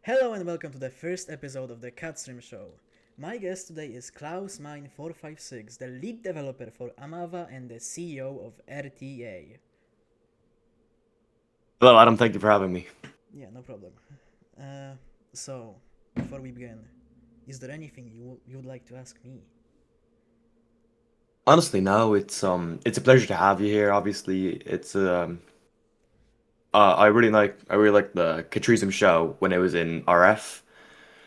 Hello and welcome to the first episode of the Katzrim show. My guest today is Klaus Mine 456, the lead developer for Amava and the CEO of RTA. Hello, Adam. Thank you for having me. Yeah, no problem. Uh, so, before we begin, is there anything you would like to ask me? Honestly, no, it's a pleasure to have you here. Obviously, I really like the Katzrim show when it was in RF.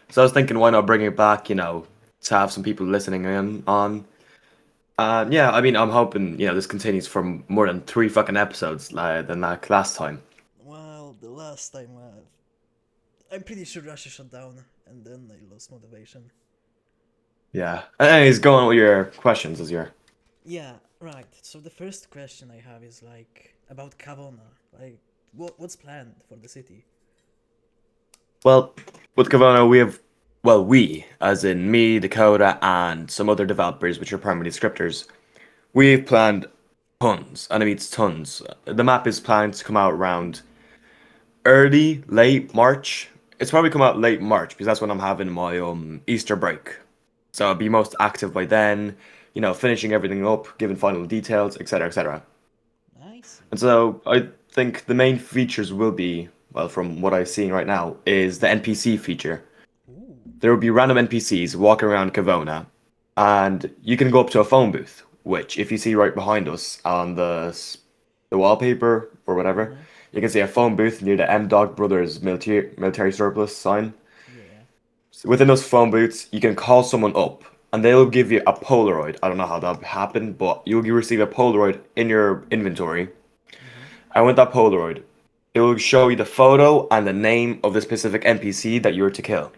So I was thinking, why not bring it back? To have some people listening in on. Yeah, I mean, I'm hoping this continues for more than three fucking episodes than that last time. Well, the last time, I'm pretty sure Russia shut down, and then I lost motivation. Yeah. Anyways, go on with your questions as your. Yeah, right. So the first question I have is like about Kavona. Like, what's planned for the city? Well, with Kavona, we, as in me, Dakota, and some other developers, which are primarily scripters, we've planned tons, and I mean it's tons. The map is planned to come out around late March. It's probably come out late March because that's when I'm having my Easter break. So I'll be most active by then, finishing everything up, giving final details, etc., etc. I see. And so I think the main features will be, well, from what I've seen right now, is the NPC feature. Ooh. There will be random NPCs walking around Kavona, and you can go up to a phone booth, which if you see right behind us on the wallpaper or whatever, Uh-huh. you can see a phone booth near the M Dog Brothers military surplus sign. Yeah. So within those phone booths, you can call someone up, and they'll give you a Polaroid. I don't know how that happened, but you'll receive a Polaroid in your inventory, Mm-hmm. and with that Polaroid, it will show you the photo and the name of the specific NPC that you were to kill.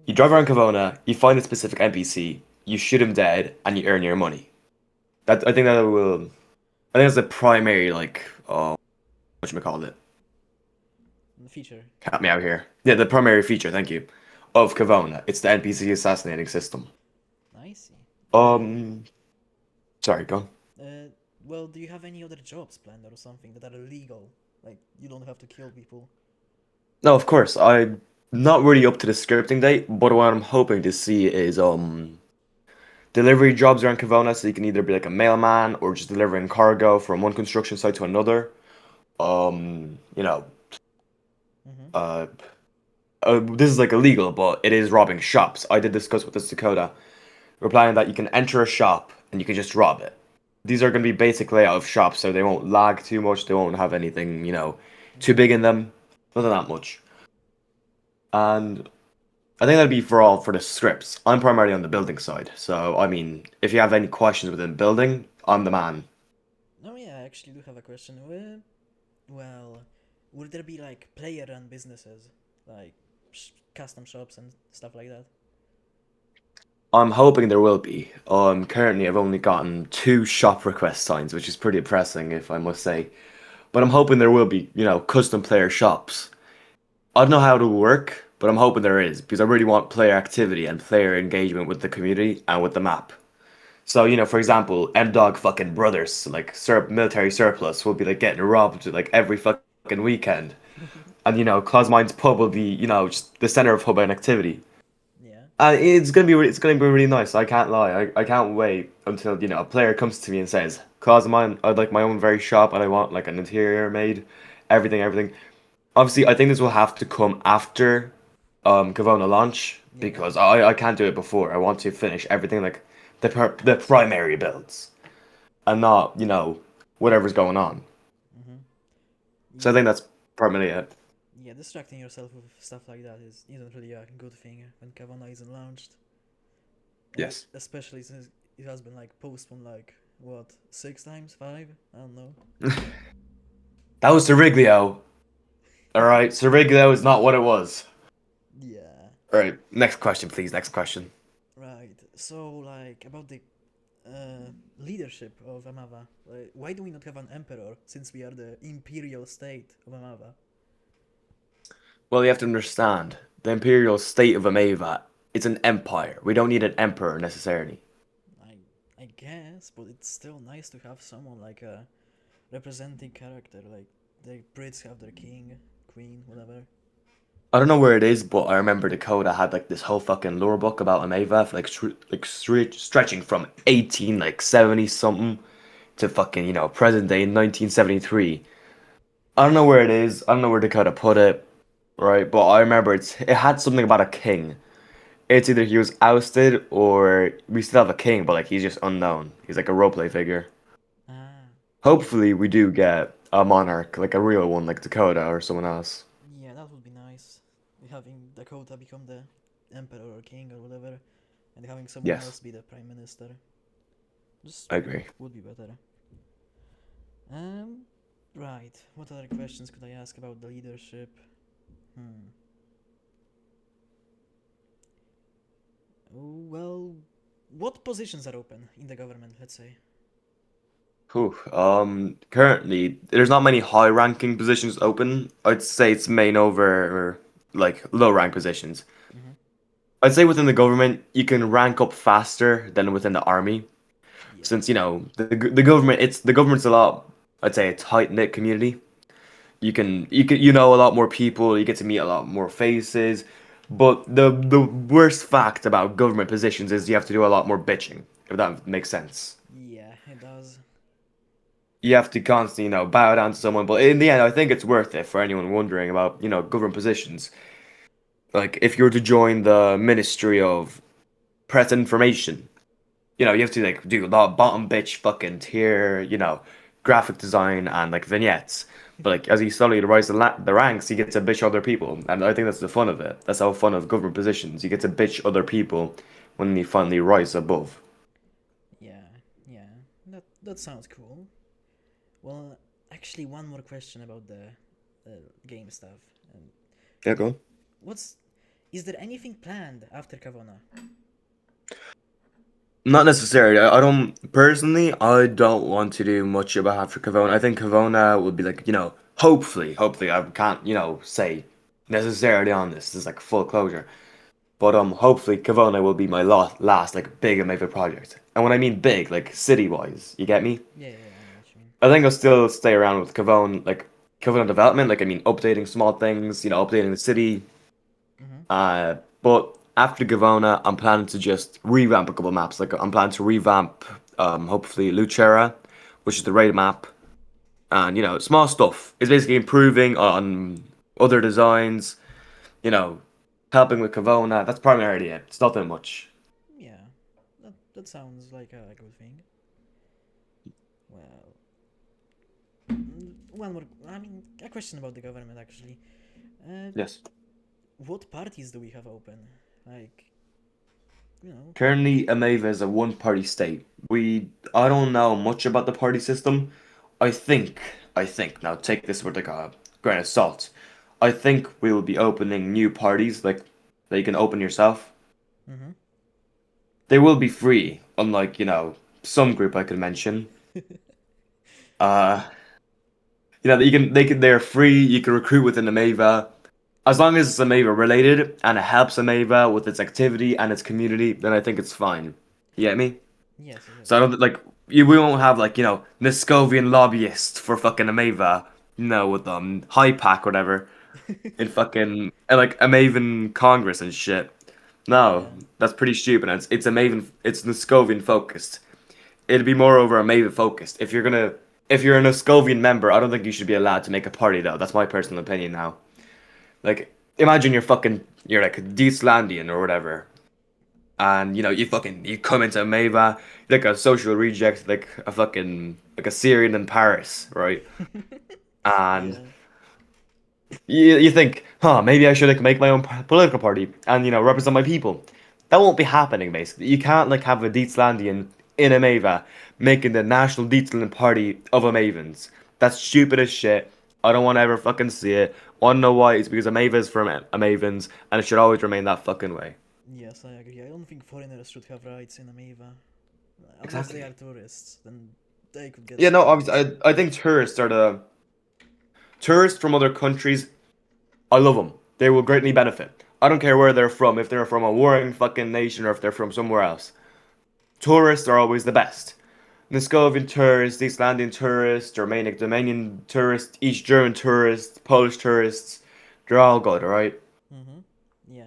You drive around Kavona, you find a specific NPC, you shoot him dead, and you earn your money. That I think that will. I think that's the primary whatchamacallit it. The feature. Help me out here. Yeah, the primary feature. Thank you. Of Kavona, it's the NPC assassinating system. I see. Um, sorry, go on. Uh, well, do you have any other jobs planned or something that are illegal? Like, you don't have to kill people. No, of course. I'm not really up to the scripting date, but what I'm hoping to see is delivery jobs around Kavona, so you can either be like a mailman or just delivering cargo from one construction site to another. Um, you know, Mm-hmm. uh, this is like illegal, but it is robbing shops. I did discuss with this Dakota. We're planning that you can enter a shop and you can just rob it. These are going to be basic layout of shops, so they won't lag too much. They won't have anything, too Mm-hmm. big in them. Nothing that much. And I think that'd be for all for the scripts. I'm primarily on the building side, so I mean, if you have any questions within building, I'm the man. Oh yeah, I actually do have a question. Well, would there be like player-run businesses, like custom shops and stuff like that? I'm hoping there will be. Currently I've only gotten two shop request signs, which is pretty depressing, if I must say. But I'm hoping there will be, custom player shops. I don't know how it'll work, but I'm hoping there is because I really want player activity and player engagement with the community and with the map. So, for example, M Dog fucking brothers, like military surplus, will be like getting robbed like every fucking weekend. And Cosmine's pub will be, just the center of hub and activity. Yeah. It's gonna be really nice. I can't lie. I can't wait until a player comes to me and says, "Cosmine, I'd like my own very shop and I want like an interior made, everything." Obviously, I think this will have to come after Kavona launch Yeah. because I can't do it before. I want to finish everything like the primary builds and not whatever's going on. Mm-hmm. So I think Yeah. that's primarily it. Yeah, distracting yourself with stuff like that isn't really a good thing when Kavana isn't launched. Yes. Especially since it has been like postponed like what, six times, five? I don't know. That was Siriglio. All right, Siriglio is not what it was. Yeah. All right, next question, please. Next question. Right. So like about the leadership of Amava. Like, why do we not have an emperor since we are the imperial state of Amava? Well, you have to understand the imperial state of Ameva. It's an empire. We don't need an emperor necessarily. I I guess, but it's still nice to have someone like a representing character. Like the Brits have their king, queen, whatever. I don't know where it is, but I remember Dakota had like this whole fucking lore book about Ameva, like stretching from 18 like 70 something to fucking present day in 1973. I don't know where it is. I don't know where Dakota put it, right? But I remember it had something about a king. It's either he was ousted or we still have a king, but like he's just unknown. He's like a roleplay figure. Ah, Hopefully, we do get a monarch, like a real one, like Dakota or someone else. yeah, that would be nice. Having Dakota become the emperor or king or whatever, and having someone Yes, else be the prime minister. Just I agree. would be better. Um, right. What other questions could I ask about the leadership? Hmm. Well, what positions are open in the government? Let's say. Whew. Currently, there's not many high-ranking positions open. I'd say it's main over like low-rank positions. Mm-hmm. I'd say within the government, you can rank up faster than within the army, Yeah. since the government. The government's a lot. I'd say a tight-knit community. You know a lot more people. You get to meet a lot more faces. But the worst fact about government positions is you have to do a lot more bitching. If that makes sense. Yeah, it does. You have to constantly, bow down to someone. But in the end, I think it's worth it for anyone wondering about, government positions. Like if you were to join the Ministry of Press and Information, you have to like do a lot of bottom bitch fucking tier, graphic design and like vignettes. But like as you slowly rise the ranks, you get to bitch other people, and I think that's the fun of it. That's how fun of government positions. You get to bitch other people when you finally rise above. Yeah, yeah. That sounds cool. Well, actually, one more question about the game stuff. And Yeah, go on. what's is there anything planned after Kavona? Not necessarily. I don't personally. I don't want to do much about after Cavona. I think Cavona would be like hopefully. I can't say necessarily on this. This is like full closure. But hopefully Cavona will be my last like big and major project. And when I mean big, like city wise, you get me? Yeah, yeah, I know what you mean. I think I'll still stay around with Cavone, like Cavona development. Like I mean, updating small things. Updating the city. Mm-hmm. But after Gavona, I'm planning to just revamp a couple maps. Like I'm planning to revamp, hopefully Lucera, which is the raid map, and small stuff. It's basically improving on other designs. You know, helping with Cavona. That's primarily it. It's nothing much. Yeah, that sounds like a good thing. Well, one more. I mean, a question about the government actually. Uh, Yes. what parties do we have open? Like, you know. Currently, Ameva is a one-party state. I don't know much about the party system. I think, now take this with like a grain of salt. I think we will be opening new parties, like that you can open yourself. Mm-hmm. They will be free, unlike, some group I could mention. Uh, that they're free, you can recruit within Ameva. As long as it's Ameva related and it helps Ameva with its activity and its community, then I think it's fine. You get me? Yes, yes, So I yes. don't like we won't have like Niscovian lobbyists for fucking Ameva, with High Pack whatever in fucking and like Amaven Congress and shit. No, Yeah. that's pretty stupid. And it's Amaven, it's Niscovian focused. It'd be more over Amaven focused. If you're a Niscovian member, I don't think you should be allowed to make a party though. That's my personal opinion now. Like imagine you're like a Deathlandian or whatever, and you come into Mava like a social reject, like a fucking like a Syrian in Paris, right? And Yeah. you think, huh, maybe I should like make my own political party and represent my people. That won't be happening. Basically, you can't like have a Deathlandian in a Mava making the national Deathland party of Amavens. That's stupid as shit. I don't want to ever fucking see it. Wanna know why? It's because Amava is from Amavens, and it should always remain that fucking way. Yes, I agree. I don't think foreigners should have rights in Ameva. Unless they are Exactly. tourists, then they could get Yeah, no, some obviously, rights. I think tourists from other countries. I love them. They will greatly benefit. I don't care where they're from, if they're from a warring fucking nation or if they're from somewhere else. Tourists are always the best. Muscovian tourists, Icelandic tourists, Romanian tourists, East German tourists, Polish tourists, they're all good, alright? Yeah.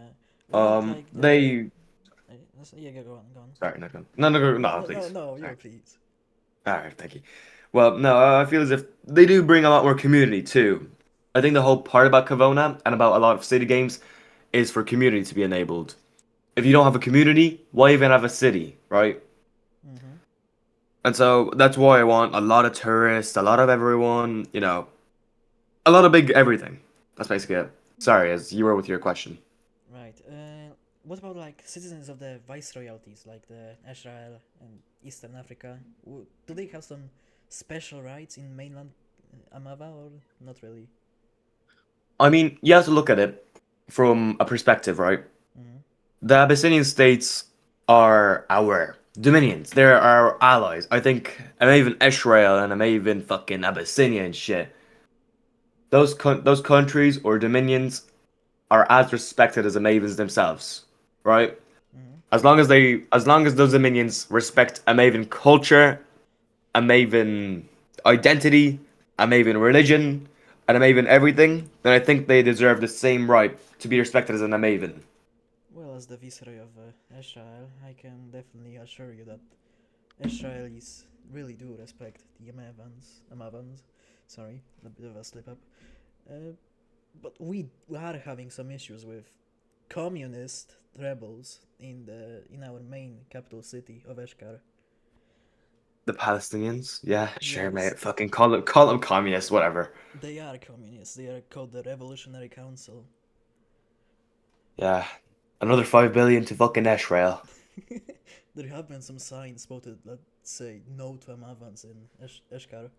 What about like the? They Yeah, go on, go on. sorry, no, no, No, please. no, you Sorry. please. All right, thank you. Well, no, I feel as if they do bring a lot more community too. I think the whole part about Kavona and about a lot of city games is for community to be enabled. If you don't have a community, why even have a city, right? Mm-hmm. And so that's why I want a lot of tourists, a lot of everyone, a lot of big everything. That's basically it. Sorry, as you were with your question. Right. What about like citizens of the viceroyalties, like the Israel and Eastern Africa? Do they have some special rights in mainland Amava or not really? I mean, you have to look at it from a perspective, right? Mm-hmm. The Abyssinian states are our dominions. They're our allies. I think I'm even Israel and I'm even fucking Abyssinia and shit. Those countries or dominions are as respected as the Mavens themselves, right? Mm-hmm. As long as those dominions respect a Maven culture, a Maven identity, a Maven religion, and a Maven everything, then I think they deserve the same right to be respected as a Maven. Well, as the viceroy of Israel, I can definitely assure you that Israelis really do respect the Amavans. Sorry, a bit of a slip up. Uh, but we are having some issues with communist rebels in our main capital city of Eshkar. The Palestinians, yeah, sure, Yes, mate. Fucking call them communists, whatever. they are communists. They are called the Revolutionary Council. Yeah, another 5 billion to fucking Israel. There have been some signs spotted that say no to Amavans in Eshkar.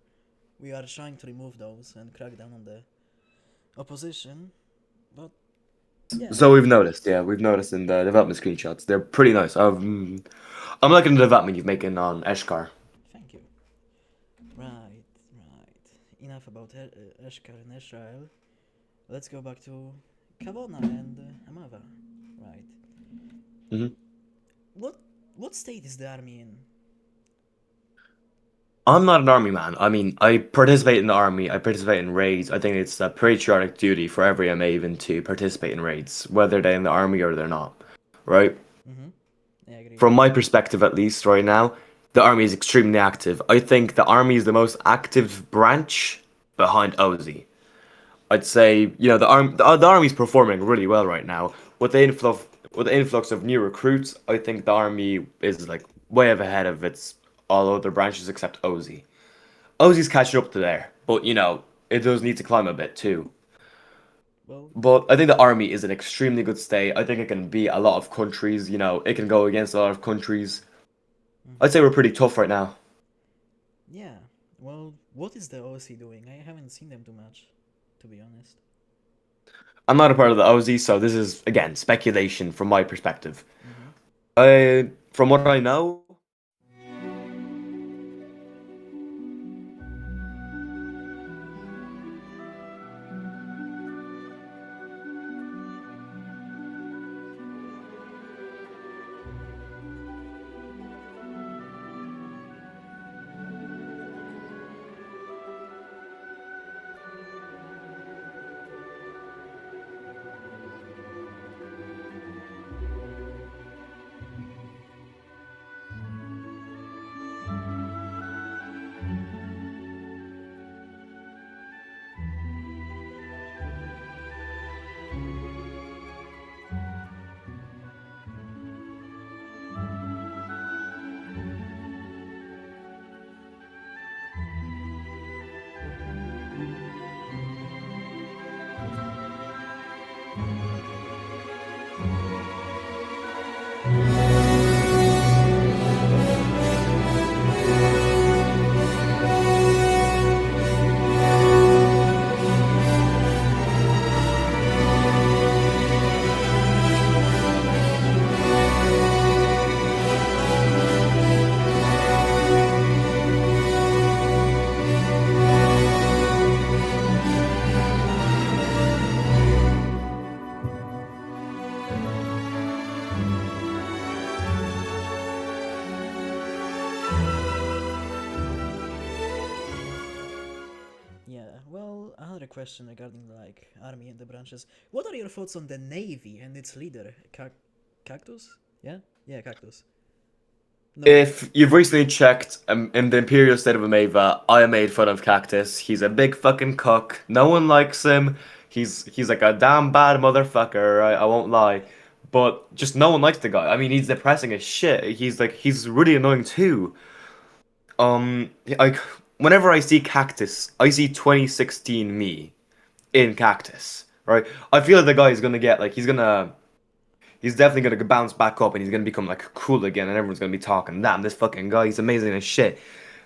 We are trying to remove those and crack down on the opposition, but yeah, So we've noticed, yeah, we've noticed in the development screenshots. They're pretty nice. I'm liking the development you've making on Eshkar. thank you. Right, right. Enough about Eshkar and Israel. Let's go back to Kavona and Amava. Right. hmm What what state is the army in? I'm not an army man. I mean, I participate in the army. I participate in raids. I think it's a patriotic duty for every Maven to participate in raids, whether they're in the army or they're not. Right? Mm-hmm. I agree. From my perspective, at least right now, the army is extremely active. I think the army is the most active branch behind OZ. I'd say the army's performing really well right now. With the influx of new recruits, I think the army is like way ahead of its all other branches except OZ. OZ's catching up to there, but it does need to climb a bit too. Well, But I think the army is an extremely good state. I think it can beat a lot of countries. It can go against a lot of countries. I'd mm-hmm. say we're pretty tough right now. Yeah. Well, what is the OC doing? I haven't seen them too much, to be honest. I'm not a part of the OZ, so this is again speculation from my perspective. Mm-hmm. From what I know, another question regarding like army and the branches. What are your thoughts on the navy and its leader, Cactus? Yeah, yeah, Cactus. No, If you've recently checked in the Imperial State of Ameva, I made fun of Cactus. He's a big fucking cuck. No one likes him. He's like a damn bad motherfucker. I won't lie, but just no one likes the guy. I mean, he's depressing as shit. He's really annoying too. Like whenever I see Cactus, I see 2016 me in Cactus. Right? I feel like the guy is gonna get like he's definitely gonna bounce back up and he's gonna become like cool again and everyone's gonna be talking, damn, this fucking guy, he's amazing as shit.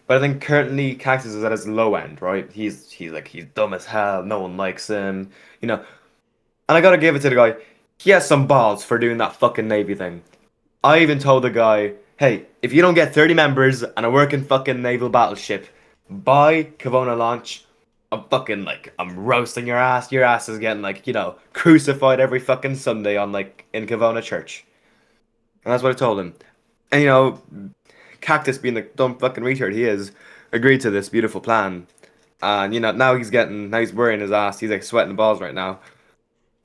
But I think currently Cactus is at his low end, right? He's dumb as hell, no one likes him, you know. And I gotta give it to the guy. He has some balls for doing that fucking Navy thing. I even told the guy, hey, if you don't get 30 members and a working fucking naval battleship by Kavona launch, I'm roasting your ass. Your ass is getting like, crucified every fucking Sunday on like in Kavona church. And that's what I told him. And Cactus being the dumb fucking retard he is, agreed to this beautiful plan. And now he's wearing his ass, he's like sweating balls right now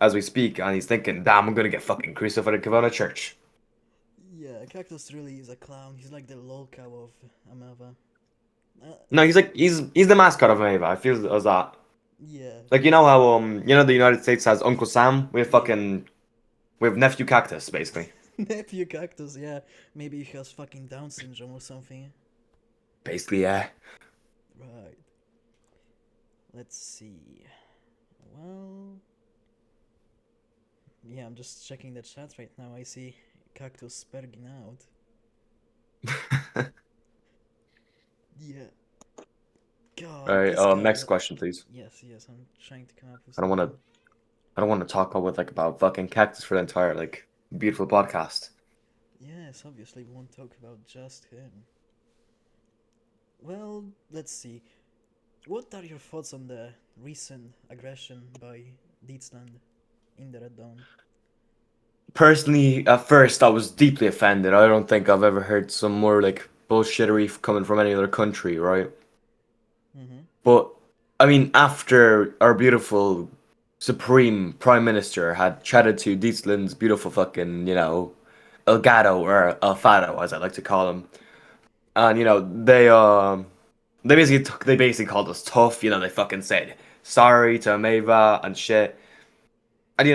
as we speak, and he's thinking, damn, I'm gonna get fucking crucified at Kavona church. yeah, Cactus really is a clown. He's like the lol cow of Amava. No, he's the mascot of Ava. I feel as that. Yeah, Like the United States has Uncle Sam. We have nephew Cactus basically. nephew Cactus. Yeah, maybe he has fucking Down syndrome or something. Basically, yeah. Right. Let's see. Well, yeah, I'm just checking the chat right now. I see Cactus sperging out. Yeah. All God, right. this guy. Next question, please. Yes, yes, I'm trying to come up with I don't want to. something. I don't want to talk about fucking cactus for the entire beautiful podcast. Yes, obviously, we won't talk about just him. Well, let's see. What are your thoughts on the recent aggression by Dietzland in the Red Dawn? Personally, at first, I was deeply offended. I don't think I've ever heard some more bullshittery coming from any other country, right? Mm-hmm. But I mean, after our beautiful Supreme Prime Minister had chatted to Dietzland's beautiful fucking, El Gato or El Fado, as I like to call him, and they basically called us tough. They fucking said sorry to Meva and shit, and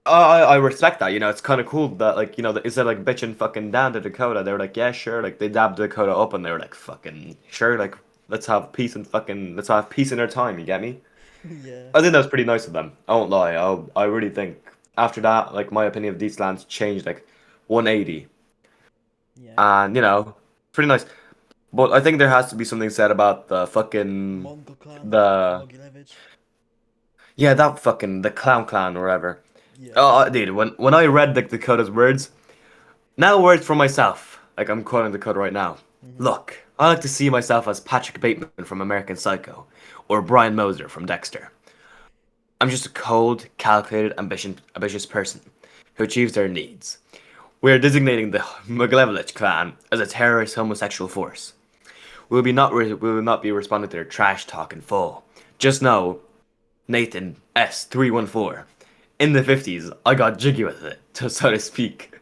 I respect that. It's kind of cool that instead of bitching fucking down to Dakota, they were like, yeah, sure. Like they dabbed Dakota up, and they were like, fucking sure. Like let's have peace in our time. You get me? Yeah, I think that was pretty nice of them. I won't lie. I really think after that, my opinion of these lands changed 180, yeah. and pretty nice. But I think there has to be something said about Mongol clan, the Mogilevich. yeah, that fucking the clown clan or whatever. Yeah. Oh, dude, when I read Dakota's words, now words for myself. Like I'm quoting Dakota right now. Mm-hmm. Look, I like to see myself as Patrick Bateman from American Psycho, or Brian Moser from Dexter. I'm just a cold, calculated, ambitious person who achieves their needs. We are designating the Mogilevich clan as a terrorist homosexual force. We will not be responding to their trash talk in full. Just know, Nathan S314. In the 50s, I got jiggy with it, so to speak.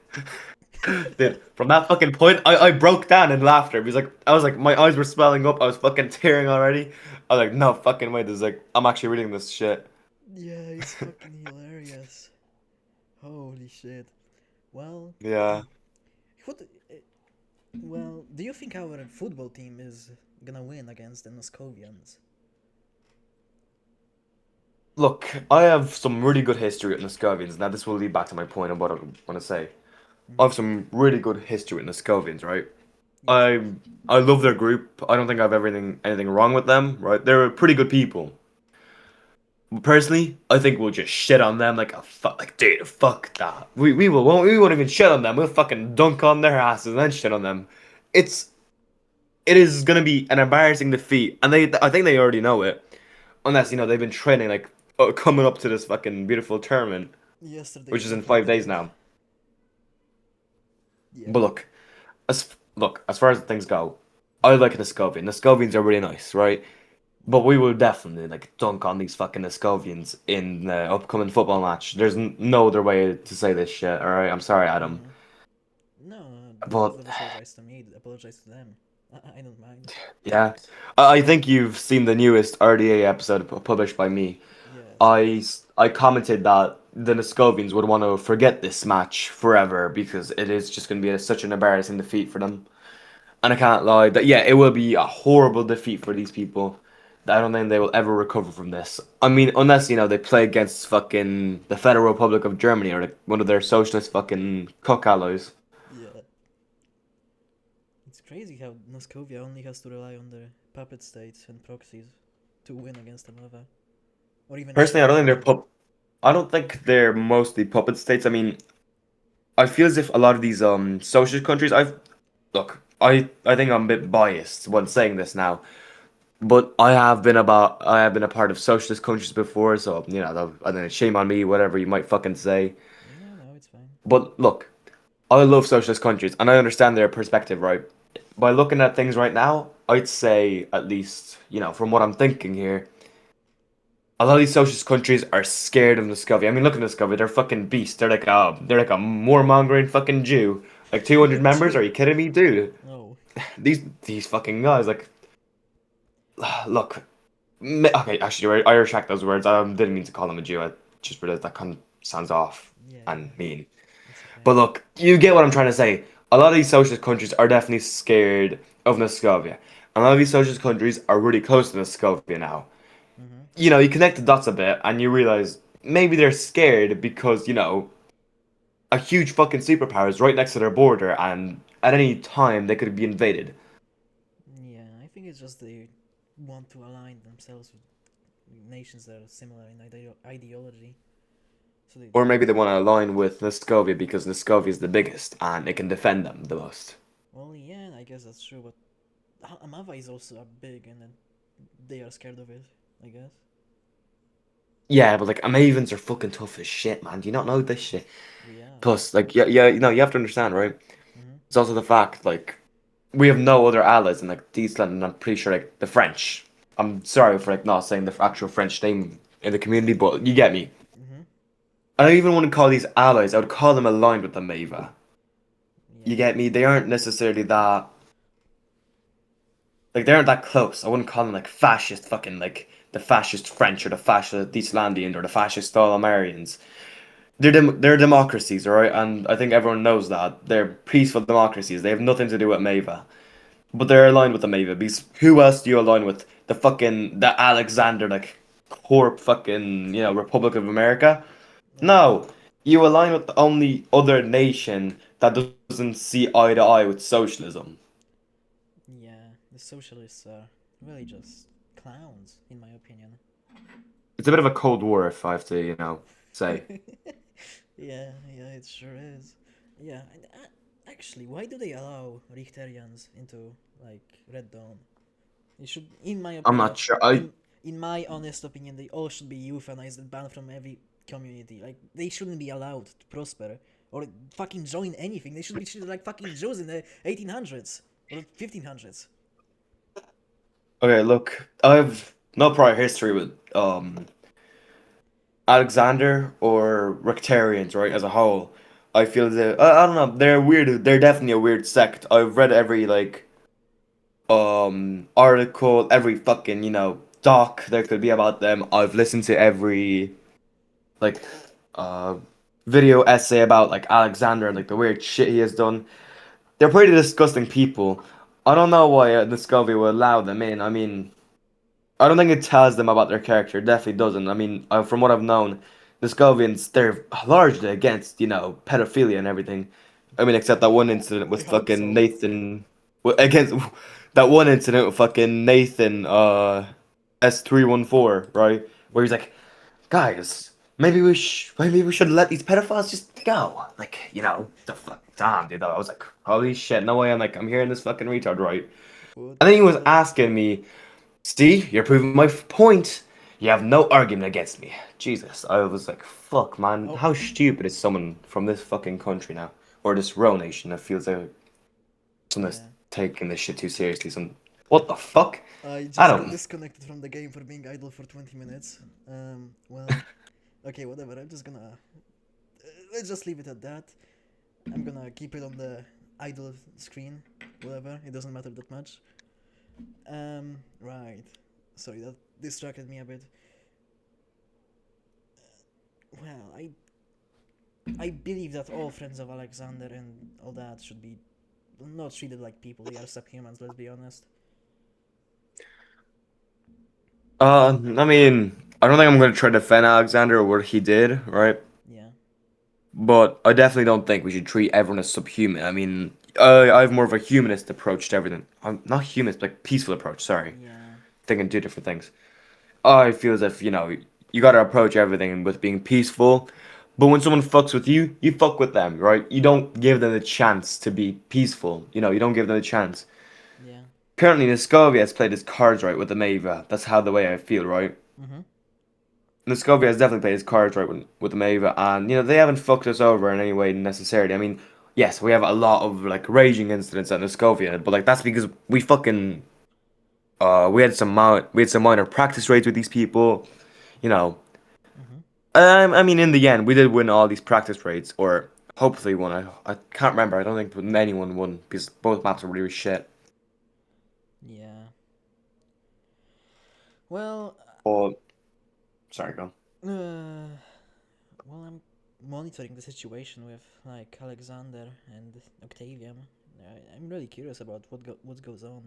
Dude, from that fucking point, I broke down in laughter. Because I was like, my eyes were swelling up. I was fucking tearing already. I was like, no fucking way. I'm actually reading this shit. Yeah, it's fucking hilarious. Holy shit. Well, Yeah. what? Well, do you think our football team is gonna win against the Moscovians? Look, I have some really good history with Muscovians. Now, this will lead back to my point of what I want to say. I Mm-hmm. have some really good history with Muscovians, right? Yes. I I love their group. I don't think I've anything wrong with them, right? They're pretty good people. Personally, I think we'll just shit on them like a fuck, like dude, fuck that. We won't even shit on them. We'll fucking dunk on their asses and then shit on them. It's it is gonna be an embarrassing defeat, and I think they already know it. Unless they've been training coming up to this fucking beautiful tournament, Yesterday which is in fucking 5 days did. now. Yeah. But as far as things go, I like the Scovian. The Scovians are really nice, right? But we will definitely like dunk on these fucking Escovians in the upcoming football match. There's no other way to say this shit. All right, I'm sorry, Adam, Mm-hmm. No, but don't apologize to me. Apologize to them. I don't mind. yeah, I think you've seen the newest RDA episode published by me. Yes, yes. I commented that the Nescovians would want to forget this match forever because it is just going to be such an embarrassing defeat for them. And I can't lie that yeah, it will be a horrible defeat for these people. I don't think they will ever recover from this. I mean, unless they play against fucking the Federal Republic of Germany or like one of their socialist fucking cock allies. Yeah. It's crazy how Moscovia only has to rely on their puppet states and proxies to win against another, or even Personally, I Israel don't think they're maybe. pup. I don't think they're mostly puppet states. I mean, I feel as if a lot of these socialist countries. I think I'm a bit biased when saying this now. But I have been a part of socialist countries before, so I don't know, shame on me, whatever you might fucking say. No, no, it's fine. But look, I love socialist countries, and I understand their perspective, right? By looking at things right now, I'd say at least, from what I'm thinking here, a lot of these socialist countries are scared of Muscovy. I mean, look at Muscovy, they're fucking beasts. They're like a warmongering fucking Jew. Like 200 members? Are Jew. you kidding me, dude? No. These fucking guys, like, look, okay, actually, I retract those words. I didn't mean to call him a Jew. I just realized that kind of sounds off Yeah, and mean. it's okay. But look, you get what I'm trying to say. A lot of these socialist countries are definitely scared of Muscovia. A lot of these socialist countries are really close to Muscovia now. Mm-hmm. You connect the dots a bit and you realize maybe they're scared because, a huge fucking superpower is right next to their border and at any time they could be invaded. Yeah, I think it's just they want to align themselves with nations that are similar in ideology. So they, Or maybe they want to align with Muscovia because Muscovia is the biggest and it can defend them the most. well, yeah, I guess that's true. But Amava is also a big, and then they are scared of it. I guess. Yeah, but like Amavens are fucking tough as shit, man. Do you not know this shit? Yeah. Plus, like, yeah, you have to understand, right? Mm-hmm. It's also the fact, like, we have no other allies in like these land, and I'm pretty sure like the French. I'm sorry for like not saying the actual French name in the community, but you get me. Mm-hmm. I don't even want to call these allies. I would call them aligned with the Mava. You Yeah. get me? They aren't necessarily that like they aren't that close. I wouldn't call them like fascist fucking like the fascist French or the fascist Icelandian or the fascist Dalmarians. They're democracies, alright? And I think everyone knows that. They're peaceful democracies. They have nothing to do with Mava. But they're aligned with the Mava because who else do you align with? The Alexander like corp fucking Republic of America? Okay. No, you align with the only other nation that doesn't see eye to eye with socialism. Yeah, the socialists are really just clowns, in my opinion. It's a bit of a cold war, if I have to say. Yeah, yeah, it sure is. Yeah, and, actually, why do they allow Richterians into like Red Dawn? It should, in my I'm opinion, not sure. I in my honest opinion, they all should be euthanized and banned from every community. Like they shouldn't be allowed to prosper or fucking join anything. They should be treated like fucking Jews in the 1800s or 1500s. okay. Look, I've no prior history with Alexander or Rectarians, right, as a whole. I feel that I don't know. They're weird. They're definitely a weird sect. I've read every like article, every fucking doc there could be about them. I've listened to every like uh video essay about like Alexander and like the weird shit he has done. They're pretty disgusting people. I don't know why Discovery would allow them in. I mean, I don't think it tells them about their character. It definitely doesn't. I mean, from what I've known, Discovians they're largely against pedophilia and everything. I mean, except that one incident I with hope fucking so. Nathan, against that one incident with fucking Nathan S314, right? Where he's like, guys, maybe we should let these pedophiles just go. Like, the fuck, damn, dude. I was like, holy shit, no way. I'm hearing this fucking retard, right? What And then the he was fuck? asking me, see, you're proving my point. You have no argument against me. Jesus, I was like, fuck, man, Oh, how stupid is someone from this fucking country now, or this row nation that feels like someone that's yeah. taking this shit too seriously? Some What the fuck? I I just got don't. disconnected from the game for being idle for 20 minutes. Well, okay, whatever. I'm just gonna. Let's just leave it at that. I'm gonna keep it on the idle screen. Whatever, it doesn't matter that much. Right. Sorry, that distracted me a bit. Well, I believe that all friends of Alexander and all that should be not treated like people. They are subhumans. Let's be honest. I mean, I don't think I'm gonna try to defend Alexander or what he did, right? Yeah. But I definitely don't think we should treat everyone as subhuman. I mean, I have more of a humanist approach to everything. I'm not humanist, like peaceful approach. Sorry, Yeah. thinking two different things. I feel as if you gotta approach everything with being peaceful. But when someone fucks with you, you fuck with them, right? You don't give them the chance to be peaceful. You don't give them a chance. Yeah. Currently, Niskovia has played his cards right with the Maeva. That's how the way I feel, right? Mhm. Niskovia has definitely played his cards right with the Maeva, and they haven't fucked us over in any way necessarily. I mean, yes, we have a lot of like raging incidents at Niskovia, but like that's because we fucking we had some minor practice raids with these people, you know. Mhm. I mean, in the end, we did win all these practice raids, or hopefully won. I can't remember. I don't think anyone won because both maps were really shit. Yeah. Well, But sorry, go. uh, well, I'm monitoring the situation with like Alexander and Octavian. I'm really curious about what goes on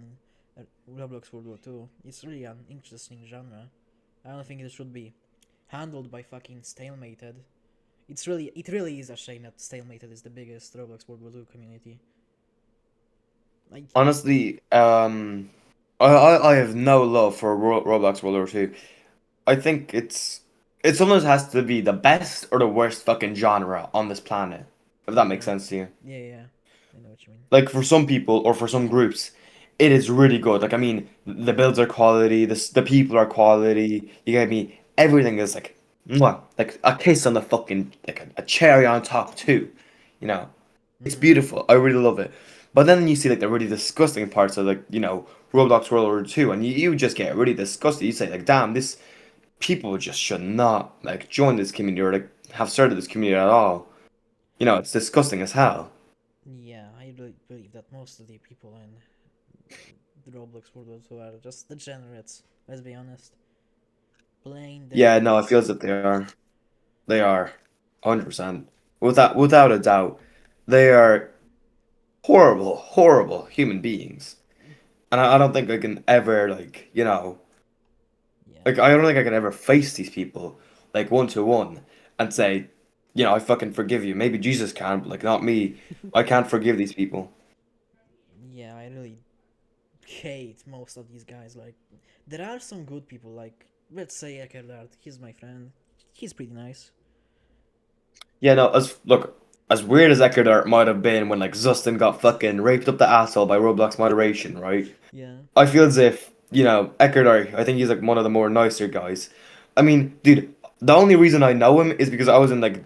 in Roblox World War Two. It's really an interesting genre. I don't think it should be handled by fucking stalemated. It really is a shame that stalemated is the biggest Roblox World War Two community. Like, Honestly, I have no love for Roblox World War Two. I think it sometimes has to be the best or the worst fucking genre on this planet, if that makes yeah, sense to you. yeah, I know what you mean. Like for some people or for some groups, it is really good. Like I mean, the builds are quality, the people are quality. You get me? Everything is like, mwah, like a kiss on the fucking like a cherry on top too. You know, it's Mhm. beautiful. I really love it. But then you see like the really disgusting parts of like Roblox World War Two, and you just get really disgusted. You say like, damn, this people just should not like join this community or like have started this community at all. It's disgusting as hell. Yeah, I really believe that most of the people in the Roblox World War Two are just degenerates. Let's be honest, plain Yeah, no, it degenerates. feels that they are. They are, 100%. Without a doubt, they are horrible, horrible human beings. And I don't think I can ever Yeah. like I don't think I can ever face these people like one to one and say, I fucking forgive you. Maybe Jesus can, but like not me. I can't forgive these people. Yeah, I really hate most of these guys. Like, there are some good people. Like, let's say Eckerdart. He's my friend. He's pretty nice. Yeah, no, as weird as Eckerdart might have been when like Zustin got fucking raped up the asshole by Roblox moderation, right? Yeah. I feel as if, Eckerdart, I think he's like one of the more nicer guys. I mean, dude, the only reason I know him is because I was in like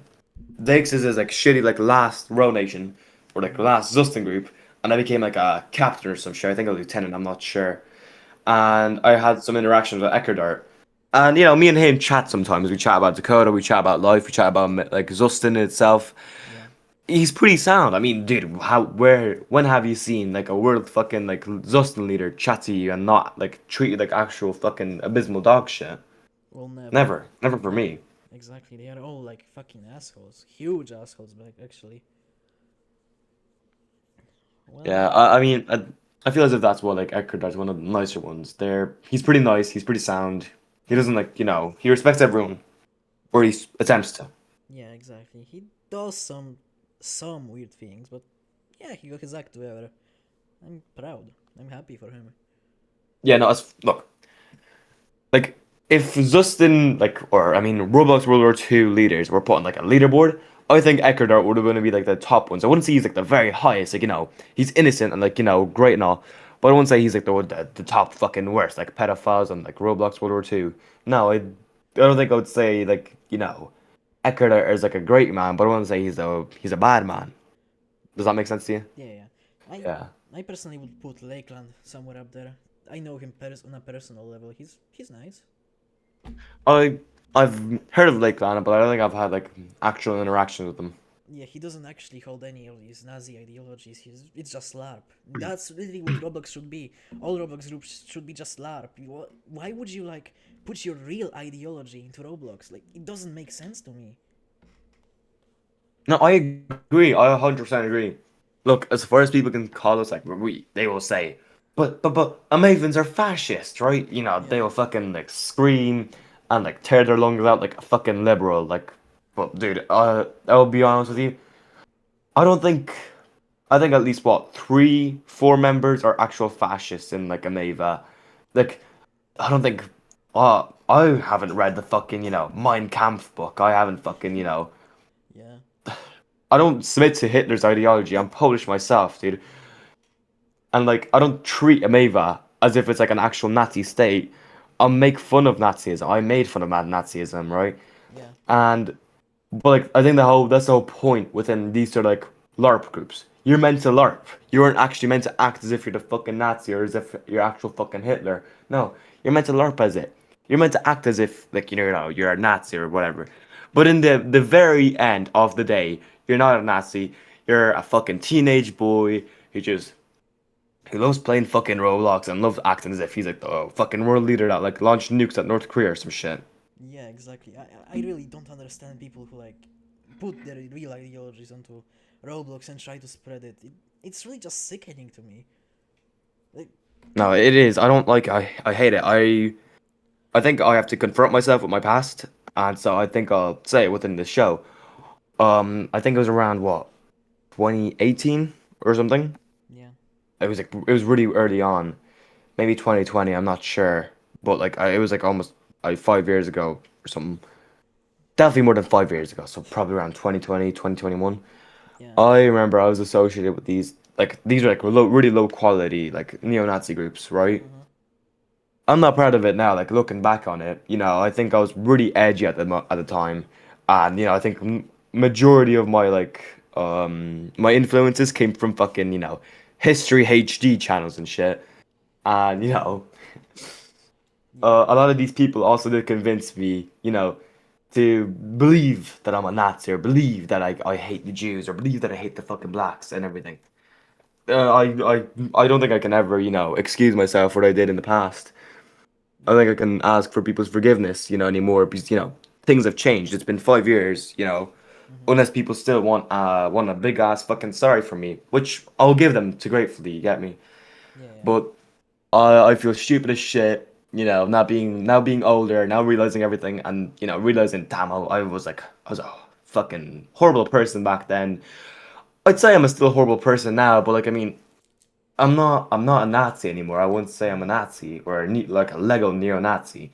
Dix's like shitty like last row nation or like Mhm. last Zustin group, and I became like a captain or some shit. I think a lieutenant, I'm not sure. And I had some interactions with Eckerdart. And me and him chat sometimes. We chat about Dakota, we chat about life, we chat about like Zustin itself. Yeah. He's pretty sound. I mean, dude, when have you seen like a world fucking like Zustin leader chat to you and not like treat you like actual fucking abysmal dog shit? Well, never. Never, never for Never. me. Exactly. They are all like fucking assholes. Huge assholes, like actually. Yeah, Well, I mean, I feel as if that's what like Eckert does, one of the nicer ones. He's pretty nice. He's pretty sound. He doesn't like he respects everyone, or he attempts to. yeah, exactly. He does some weird things, but yeah, he got his act together. I'm proud. I'm happy for him. Yeah, no, look, like if Zustin or I mean Roblox World War Two leaders were put on like a leaderboard, I think Eckerdart would have been to be like the top ones. I wouldn't say he's like the very highest, like he's innocent and like great and all, but I wouldn't say he's like the top fucking worst, like pedophiles and like Roblox World War Two. No, I don't think I would say like Eckerdart is like a great man, but I wouldn't say he's a bad man. Does that make sense to you? Yeah, yeah. I Yeah. I personally would put Lakeland somewhere up there. I know him on a personal level. He's nice. I I've heard of Lake Lana, but I don't think I've had like actual interaction with them. Yeah, he doesn't actually hold any of these Nazi ideologies. It's just LARP. That's really what Roblox should be. All Roblox groups should be just LARP. Why would you like put your real ideology into Roblox? Like it doesn't make sense to me. No, I agree. I 100% agree. Look, as far as people can call us, like they will say, but Amavens are fascists, right? You know, they Yeah, will fucking like scream and like tear their lungs out like a fucking liberal. Like, but dude, I'll be honest with you. I don't think. I think at least what 3, 4 members are actual fascists in like Amava. Like, I don't think. I haven't read the fucking Mein Kampf book. I haven't fucking yeah, I don't submit to Hitler's ideology. I'm Polish myself, dude. And like, I don't treat Ameva as if it's like an actual Nazi state. I'll make fun of Nazism. I made fun of mad Nazism, right? yeah, And but like, I think that's the whole point within these sort of like LARP groups. You're meant to LARP. You aren't actually meant to act as if you're the fucking Nazi or as if you're actual fucking Hitler. No, you're meant to LARP as it. You're meant to act as if like you're a Nazi or whatever. But in the very end of the day, you're not a Nazi. You're a fucking teenage boy who loves playing fucking Roblox and loves acting as if he's like the fucking world leader that like launched nukes at North Korea or some shit. yeah. Exactly. I really don't understand people who like put their real ideologies onto Roblox and try to spread it. It's really just sickening to me. Like, No, it is. I don't like. I hate it. I think I have to confront myself with my past, and so I think I'll say it within the show. I think it was around what 2018 or something. yeah, It was really early on, maybe 2020. I'm not sure, but like it was like almost 5 years ago or something. Definitely more than 5 years ago. So probably around 2020, 2021. yeah. I remember I was associated with these are like really low quality like neo-Nazi groups, right? Uh-huh. I'm not proud of it now. Like looking back on it, I think I was really edgy at the time, and I think majority of my my influences came from fucking history HD channels and shit, and Yeah. a lot of these people also did convince me, to believe that I'm a Nazi or believe that I hate the Jews or believe that I hate the fucking blacks and everything. I don't think I can ever excuse myself for what I did in the past. I Yeah. think I can ask for people's forgiveness, anymore because things have changed. It's been 5 years, Mm-hmm. unless people still want a big ass fucking sorry from me, which I'll give them to gratefully. You get me? Yeah. Yeah. But I feel stupid as shit, now being older, now realizing everything, and realizing damn, I was a fucking horrible person back then. I'd say I'm a still horrible person now, but like I mean, I'm not a Nazi anymore. I wouldn't say I'm a Mm-hmm. Nazi or like a Lego neo-Nazi.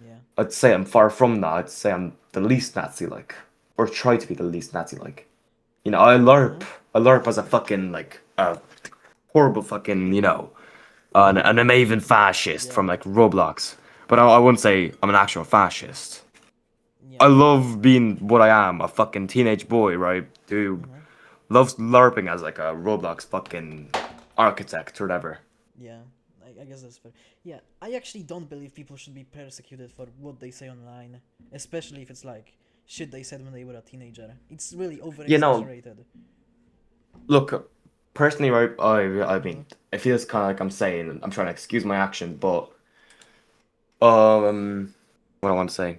Yeah. I'd say I'm far from that. I'd say I'm the least Nazi-like, or try to be the least Nazi-like. I LARP. Uh-huh. I LARP as a fucking like a horrible fucking an amazing fascist Yeah. from like Roblox. But I wouldn't say I'm an actual fascist. Yeah. I love being what I am, a fucking teenage boy, right? Who Uh-huh. loves LARPing as like a Roblox fucking architect or whatever. Yeah. I guess that's fair. Yeah. I actually don't believe people should be persecuted for what they say online, especially if it's like shit they said when they were a teenager. It's really over You know, exaggerated. look, personally, right? I Uh-huh. mean, it feels kind of like I'm saying I'm trying to excuse my action, but um, what I want to say,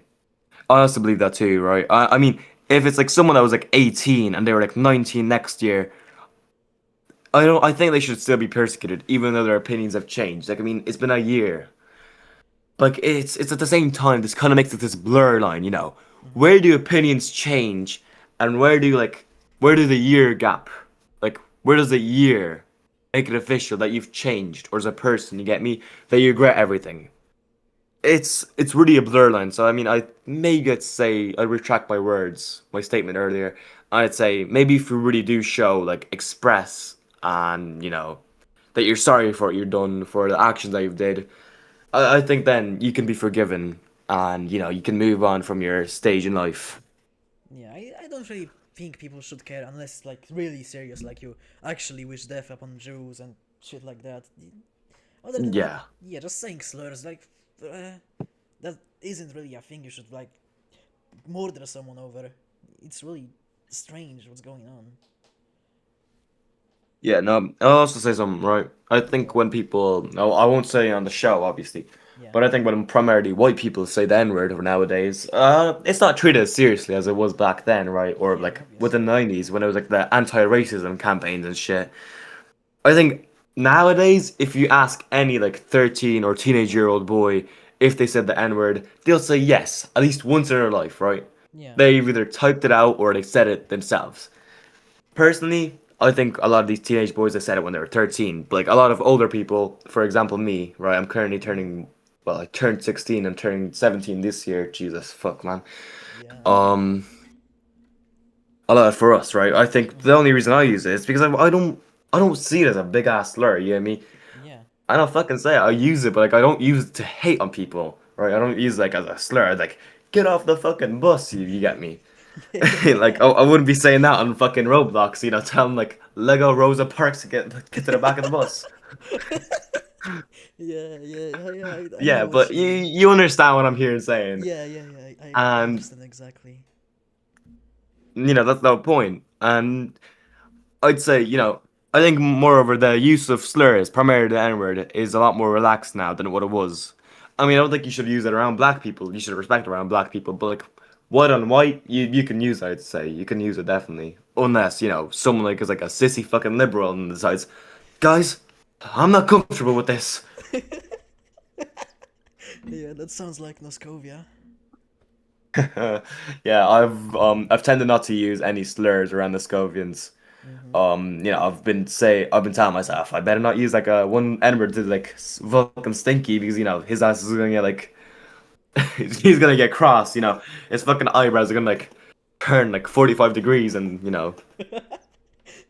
I also believe that too, right? I mean, if it's like someone that was like 18 and they were like 19 next year, I think they should still be persecuted, even though their opinions have changed. Like, I mean, it's been a year. Like, it's at the same time, this kind of makes it this blur line, Uh-huh. Where do opinions change, and where do the year gap, like, where does the year make it official that you've changed, or as a person, you get me, that you regret Yeah. everything? It's really a blur line. So I mean, I may get say I retract my words, my statement earlier. I'd say maybe if you really do show like express and that you're sorry for what you've done for the actions that you've did, I think then you can be forgiven and you can move on from your stage in life. Yeah. I don't really think people should care unless it's like really serious, like you actually wish death upon Jews and shit like that. Other than that, Yeah. yeah, just saying slurs like uh, that isn't really a thing you should like murder someone over. It's really strange what's going on. Yeah, no, I'll also say something, right? I think Yeah, when people, no, I won't say on the show, obviously, yeah, but I think when primarily white people say the N-word nowadays, it's not treated as seriously as it was back then, right? Or yeah, like with the obviously. 90s when it was like the anti-racism campaigns and shit. I think nowadays, if you ask any like 13 or teenage-year-old boy if they said the N-word, they'll say yes, at least once in their life, right? Yeah, They've either typed it out or they said it themselves. Personally, I think a lot of these teenage boys have said it when they were 13. But like a lot of older people, for example, me, right? I'm currently mm-hmm. turning, well, I turned 16. I'm turning 17 this year. Jesus, fuck, man. Yeah, Um, a lot for us, right? I think the mm-hmm. only reason I use it is because I don't see it as a big ass slur. You know what I mean? Yeah, I don't fucking say it. I use it, but like I don't use it to hate on people, right? I don't use it like as a slur. It's like get off the fucking bus. You get me? Like yeah, I wouldn't be saying that on fucking Roblox, you know, tell them like Lego Rosa Parks to get to the back of the bus. yeah, I Yeah, know what but you you mean. you understand what I'm here saying. Yeah, I And understand exactly. you know, that's the point. And I'd say, you know, I think moreover the use of slurs, primarily the N-word, is a lot more relaxed now than what it was. I mean, I don't think you should use it around black people. You should respect it around black people, but like white on white, you can use it, I'd say. You can use it definitely. Unless, you know, someone like is like a sissy fucking liberal and decides, guys, I'm not comfortable with this. Yeah, that sounds like Noscovia. Yeah, I've tended not to use any slurs around the Scovians. Mm-hmm. You know, I've been telling myself I better not use like a one N-word to like fucking stinky because you know his ass is gonna get like he's gonna get cross. You know, his fucking eyebrows are gonna like turn like 45 degrees, and you know,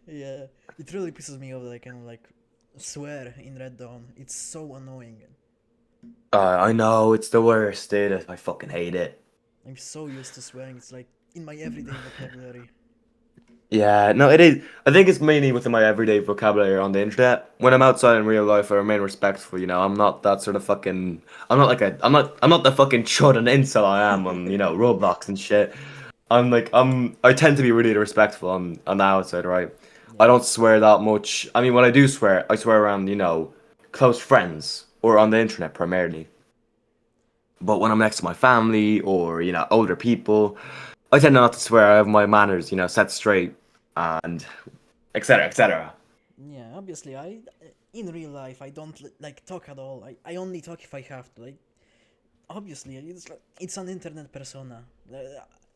Yeah, it really pisses me off that I can like swear in Red Dawn. It's so annoying. I know it's the worst, dude. I fucking hate it. I'm so used to swearing. It's like in my everyday vocabulary. Yeah, no, it is. I think it's mainly within my everyday vocabulary on the internet. When I'm outside in real life, I remain respectful. You know, I'm not that sort of fucking. I'm not like a. I'm not the fucking chud and incel I am on you know Roblox and shit. I'm like I tend to be really respectful on the outside, right? I Yeah, don't swear that much. I mean, when I do swear, I swear around you know close friends or on the internet primarily. But when I'm next to my family or you know older people, I tend not to swear. I have my manners, you know, set straight and etc. etc. yeah. Obviously, I in real life I don't like talk at all. I only talk if I have to. Like obviously, it's an internet persona.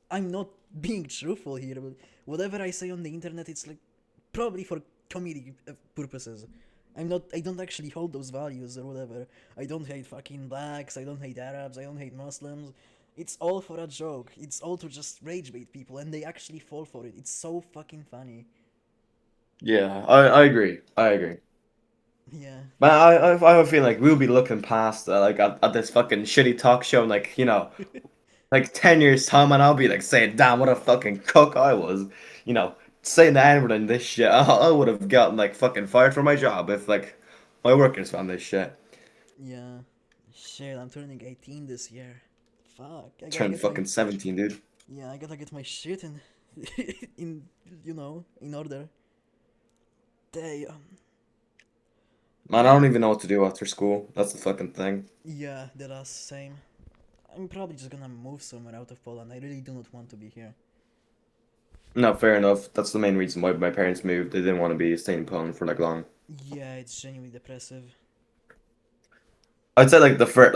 I'm not being truthful here, but whatever I say on the internet, it's like probably for comedy purposes. I don't actually hold those values or whatever. I don't hate fucking blacks. I don't hate Arabs. I don't hate Muslims. It's all for a joke. It's all to just rage bait people, and they actually fall for it. It's so fucking funny. Yeah, I agree. I agree. Yeah. But I have a feeling like we'll be looking past like at this fucking shitty talk show in like you know like 10 years time and I'll be like saying damn what a fucking cook I was, you know, saying the N-word and this shit. I would have gotten like fucking fired from my job if like my workers found this shit. Yeah. Shit, I'm turning 18 this year. Fuck, I gotta Turned get my fucking 17, dude. yeah, I gotta get my shit in in in order. Damn. Man, I don't even know what to do after school. That's the fucking thing. Yeah, the last same. I'm probably just gonna move somewhere out of Poland. I really do not want to be here. No, fair enough. That's the main reason why my parents moved. They didn't want to be staying in Poland for like long. Yeah, it's genuinely depressive. I'd say like the first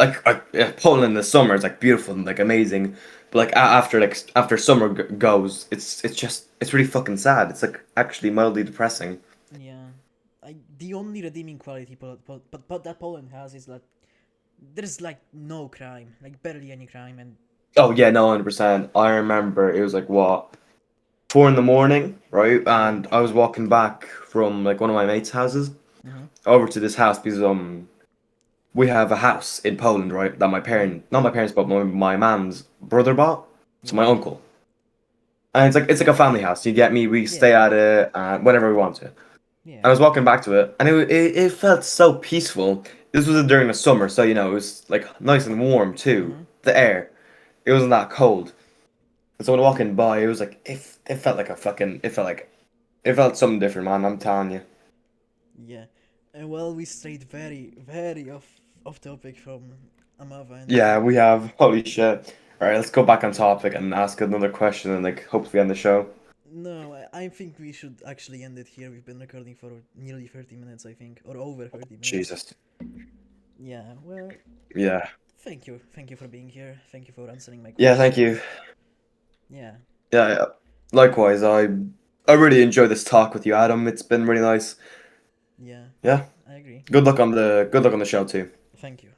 yeah, Poland in the summer is like beautiful and like amazing, but like after summer goes, it's just it's really fucking sad. It's like actually mildly depressing. Yeah, the only redeeming quality but that Poland has is that there's like no crime, like barely any crime, and Oh yeah, no, 100%. I remember it was like what 4 in the morning, right? yeah. And I was walking back from like one of my mates' houses Mm-hmm. over to this house because we have a house in Poland, right? That Mm-hmm. not my parents, but my man's brother bought. So my Yeah. uncle. And it's like a family house. You get me? We stay Yeah. at it whenever we want to. I Yeah. was walking back to it, and it felt so peaceful. This was during the summer, so you know it was like nice and warm too. Mm-hmm. The air, it wasn't that cold. And so when walking by, it was like it felt like a fucking it felt something different, man. I'm telling you. Yeah. And well, we strayed very, very off topic from Amava and Yeah, we have. Holy shit. All right, let's go back on topic and ask another question and like hopefully end the show. no, I think we should actually end it here. We've been recording for nearly 30 minutes, I think, or over 30 minutes. Jesus. Yeah, well, Yeah. thank you. Thank you for being here. Thank you for answering my Yeah, thank you. questions. Yeah, Yeah, yeah. Likewise, I really enjoyed this talk with you, Adam. It's been really nice. yeah, Yeah. I agree. Good luck on the show too. Thank you.